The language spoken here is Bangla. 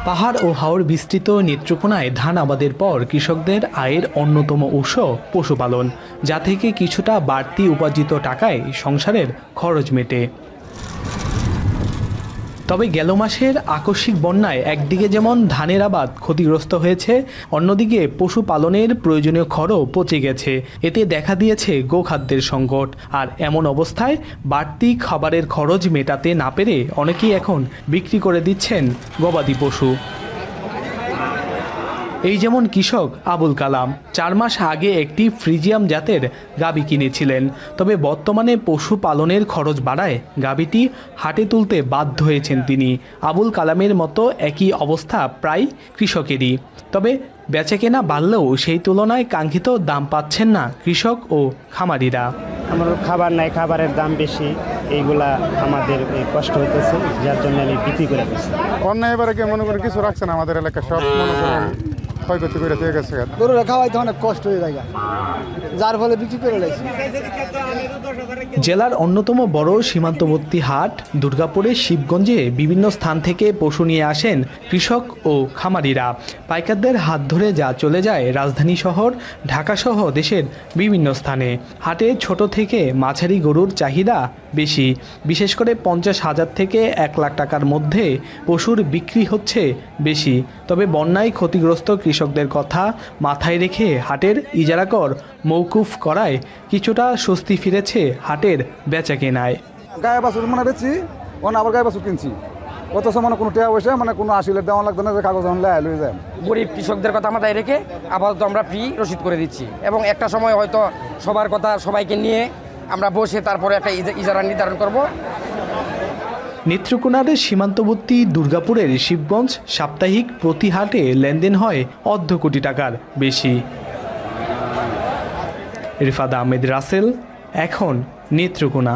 পাহাড় ও হাওর বিস্তৃত নেত্রকোনায় ধান আবাদের পর কৃষকদের আয়ের অন্যতম উৎস পশুপালন, যা থেকে কিছুটা বাড়তি উপার্জিত টাকায় সংসারের খরচ মেটে। তবে গেল মাসের আকস্মিক বন্যায় একদিকে যেমন ধানের আবাদ ক্ষতিগ্রস্ত হয়েছে, অন্যদিকে পশুপালনের প্রয়োজনীয় খড়ও পচে গেছে। এতে দেখা দিয়েছে গোখাদ্যের সংকট। আর এমন অবস্থায় বাড়তি খাবারের খরচ মেটাতে না পেরে অনেকেই এখন বিক্রি করে দিচ্ছেন গবাদি পশু। এই যেমন কৃষক আবুল কালাম 4 মাস আগে একটি ফ্রিজিয়াম জাতের গাভী কিনেছিলেন। তবে বর্তমানে পশুপালনের খরচ বাড়ায় গাভীটি হাটে তুলতে বাধ্য হয়েছেন তিনি। আবুল কালামের মতো একই অবস্থা প্রায় কৃষকেরই। তবে বেচাকেনা বাড়লেও সেই তুলনায় কাঙ্ক্ষিত দাম পাচ্ছেন না কৃষক ও খামারিরা। আমার খাবার নাই, খাবারের দাম বেশি, এইগুলা আমাদের কষ্ট হইতেছে, যার জন্য আমি বিক্রি করে দিচ্ছি। অন্যায় এবারে মনে করেন কিছু রাখছে না আমাদের এলাকায়, সব মনে করেন ক্ষয়ক্ষতি করে দিয়ে গেছে। গরুরা খাওয়াইতে অনেক কষ্ট হয়ে যায়, যার ফলে বিক্রি করে লাগছে। জেলার অন্যতম বড় সীমান্তবর্তী হাট দুর্গাপুরের শিবগঞ্জে বিভিন্ন স্থান থেকে পশু নিয়ে আসেন কৃষক ও খামারিরা। পাইকারদের হাত ধরে যা চলে যায় রাজধানী শহর ঢাকাসহ দেশের বিভিন্ন স্থানে। হাটে ছোট থেকে মাঝারি গরুর চাহিদা বেশি, বিশেষ করে 50,000 থেকে 1 লাখ টাকার মধ্যে পশুর বিক্রি হচ্ছে বেশি। তবে বন্যায় ক্ষতিগ্রস্ত কৃষকদের কথা মাথায় রেখে হাটের ইজারাকর মৌকুফ করায় কিছুটা স্বস্তি ফিরেছে হাটের বেচাকেনায়। গায়ে বাছুর মানে বেচি, আবার গায়ে বাছুর কিনছি, অথচ মানে কোনো টাকা পয়সা মানে কোনো আসিলের দেওয়া লাগতো না, যে কাগজ লয়ে যায়। গরিব কৃষকদের কথা মাথায় রেখে আপাতত আমরা ফ্রি রসিদ করে দিচ্ছি, এবং একটা সময় হয়তো সবার কথা সবাইকে নিয়ে আমরা বসে তারপরে একটা ইজারা নির্ধারণ করব। নেত্রকোনার সীমান্তবর্তী দুর্গাপুরের শিবগঞ্জ সাপ্তাহিক প্রতি হাটে লেনদেন হয় 1/2 কোটি টাকার বেশি। রিফাত আহমেদ রাসেল, এখন নেত্রকোনা।